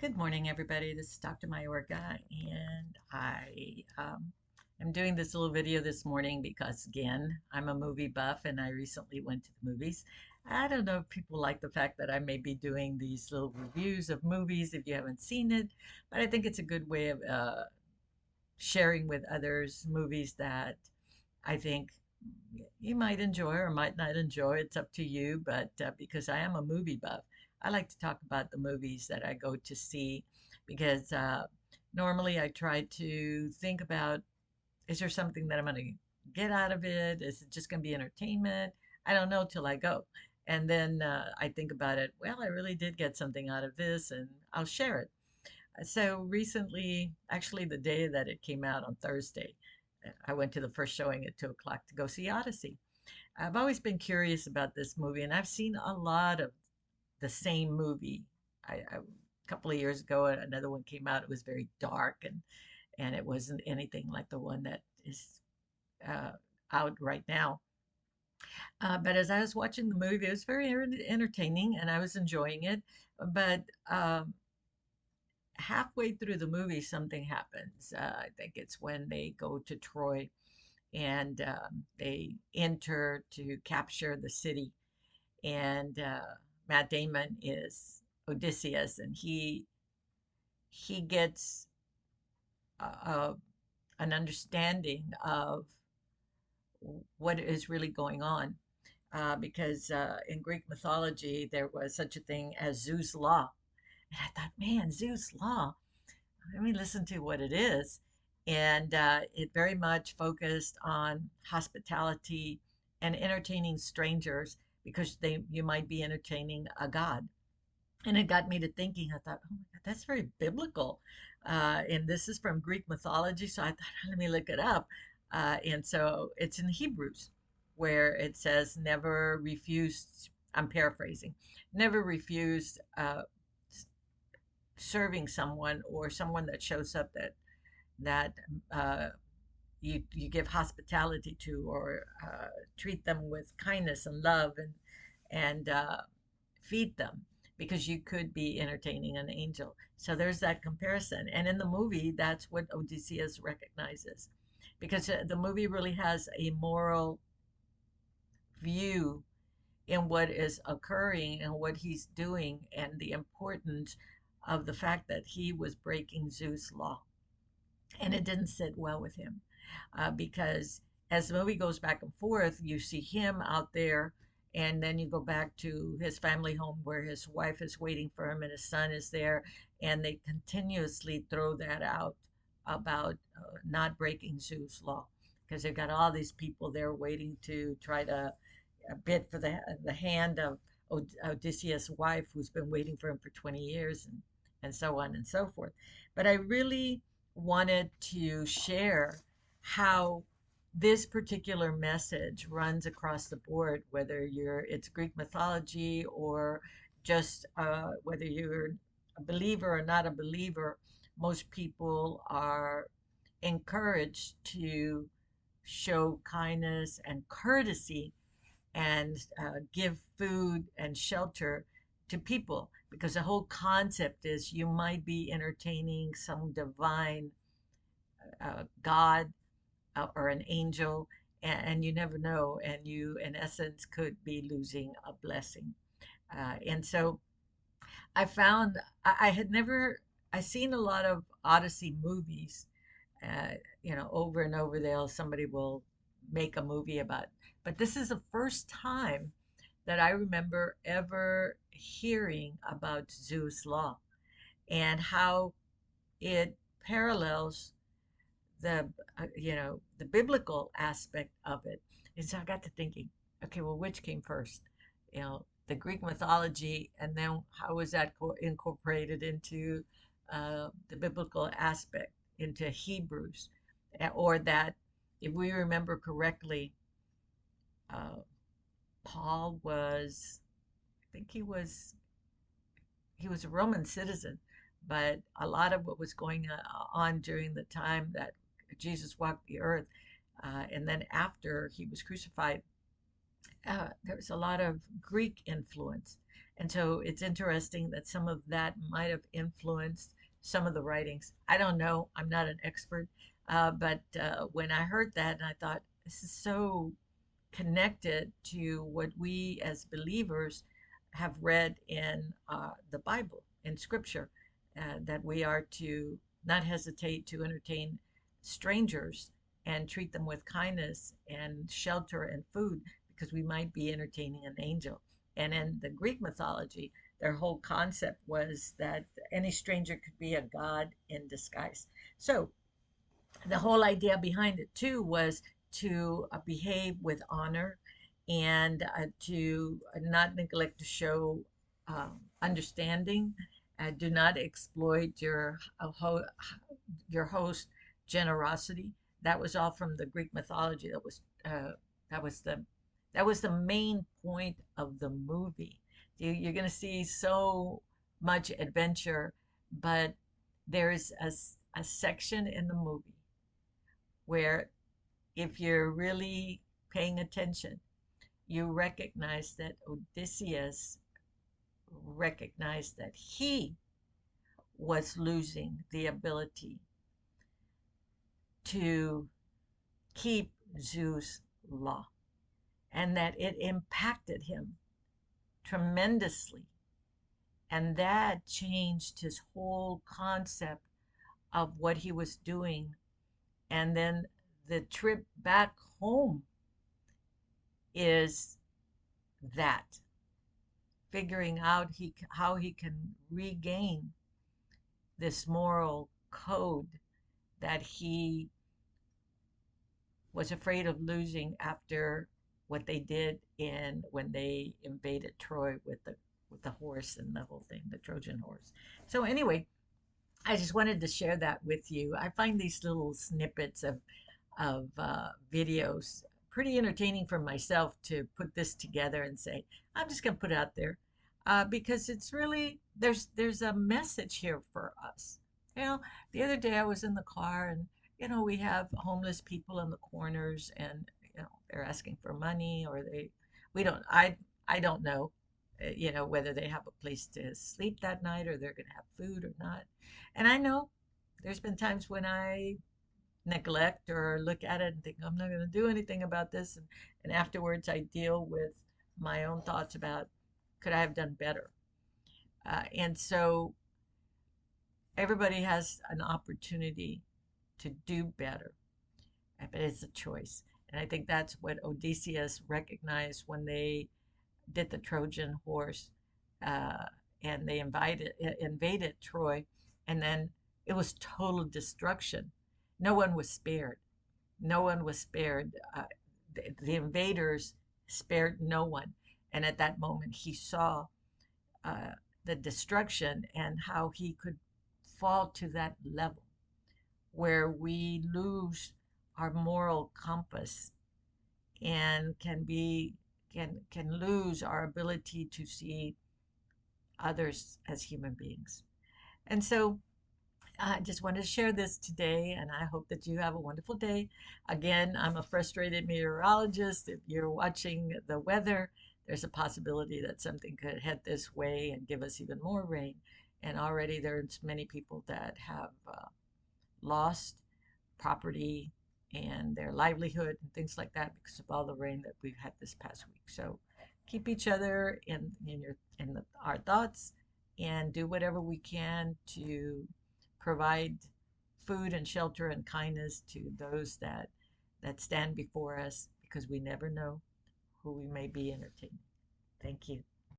Good morning, everybody. This is Dr. Mayorga, and I am doing this little video this morning because, again, I'm a movie buff and I recently went to the movies. I don't know if people like the fact that I may be doing these little reviews of movies if you haven't seen it, but I think it's a good way of sharing with others movies that I think you might enjoy or might not enjoy. It's up to you, but because I am a movie buff, I like to talk about the movies that I go to see because normally I try to think about, is there something that I'm going to get out of it? Is it just going to be entertainment? I don't know till I go. And then I think about it, well, I really did get something out of this and I'll share it. So recently, actually the day that it came out on Thursday, I went to the first showing at 2 o'clock to go see Odyssey. I've always been curious about this movie, and I've seen a lot of the same movie. A couple of years ago, another one came out. It was very dark, and it wasn't anything like the one that is uh, out right now. But as I was watching the movie, it was very entertaining, and I was enjoying it. But halfway through the movie, something happens. I think it's when they go to Troy and they enter to capture the city. And Matt Damon is Odysseus, and he gets uh, an understanding of what is really going on. Because in Greek mythology, there was such a thing as Zeus' law. And I thought, man, Zeus' law, let me listen to what it is. And it very much focused on hospitality and entertaining strangers because you might be entertaining a god. And it got me to thinking, I thought, oh my God, that's very biblical. And this is from Greek mythology. So I thought, let me look it up. And so it's in Hebrews where it says, never refused, I'm paraphrasing, never refused serving someone or someone that shows up that uh, you give hospitality to or treat them with kindness and love and feed them because you could be entertaining an angel. So there's that comparison. And in the movie, that's what Odysseus recognizes because the movie really has a moral view in what is occurring and what he's doing and the importance of the fact that he was breaking Zeus' law. And it didn't sit well with him because as the movie goes back and forth, you see him out there, and then you go back to his family home where his wife is waiting for him and his son is there, and they continuously throw that out about not breaking Zeus' law because they've got all these people there waiting to try to bid for the hand of Odysseus' wife, who's been waiting for him for 20 years, and so on and so forth. But I really wanted to share how this particular message runs across the board, whether it's Greek mythology or just whether you're a believer or not a believer. Most people are encouraged to show kindness and courtesy and give food and shelter to people because the whole concept is you might be entertaining some divine god or an angel, and you never know, and you in essence could be losing a blessing. And so I found I had never I seen a lot of Odyssey movies, uh, over and over. Somebody will make a movie about, but this is the first time that I remember ever hearing about Zeus' law and how it parallels the biblical aspect of it. And so I got to thinking, okay, well, which came first? The Greek mythology, and then how was that incorporated into the biblical aspect, into Hebrews, or that, if we remember correctly, uh, Paul was, I think he was a Roman citizen, but a lot of what was going on during the time that Jesus walked the earth, and then after he was crucified, there was a lot of Greek influence. And so it's interesting that some of that might have influenced some of the writings. I don't know. I'm not an expert. But when I heard that, and I thought, this is so connected to what we as believers have read in the Bible, in Scripture, that we are to not hesitate to entertain strangers and treat them with kindness and shelter and food because we might be entertaining an angel. And in the Greek mythology, their whole concept was that any stranger could be a god in disguise. So the whole idea behind it too was to behave with honor and to not neglect to show understanding. Do not exploit your host generosity. That was all from the Greek mythology. That was the main point of the movie. You're going to see so much adventure, but there's a section in the movie where, if you're really paying attention, you recognize that Odysseus recognized that he was losing the ability to keep Zeus' law, and that it impacted him tremendously. And that changed his whole concept of what he was doing. And then the trip back home is that figuring out how he can regain this moral code that he was afraid of losing after what they did in when they invaded Troy with the horse and the whole thing, the Trojan horse. So anyway, I just wanted to share that with you. I find these little snippets of videos pretty entertaining for myself to put this together and say, I'm just going to put it out there because it's really there's a message here for us. You know, the other day I was in the car and we have homeless people in the corners and they're asking for money or we don't I don't know whether they have a place to sleep that night or they're going to have food or not. And I know there's been times when I neglect or look at it and think I'm not going to do anything about this, and afterwards I deal with my own thoughts about could I have done better. And so everybody has an opportunity to do better, but it's a choice. And I think that's what Odysseus recognized when they did the Trojan horse, uh, and they invaded Troy, and then it was total destruction. No one was spared. No one was spared. The invaders spared no one. And at that moment, he saw uh, the destruction and how he could fall to that level where we lose our moral compass and can lose our ability to see others as human beings. And so I just wanted to share this today, and I hope that you have a wonderful day. Again, I'm a frustrated meteorologist. If you're watching the weather, there's a possibility that something could head this way and give us even more rain. And already there's many people that have lost property and their livelihood and things like that because of all the rain that we've had this past week. So keep each other in our thoughts and do whatever we can to provide food and shelter and kindness to those that stand before us because we never know who we may be entertaining. Thank you.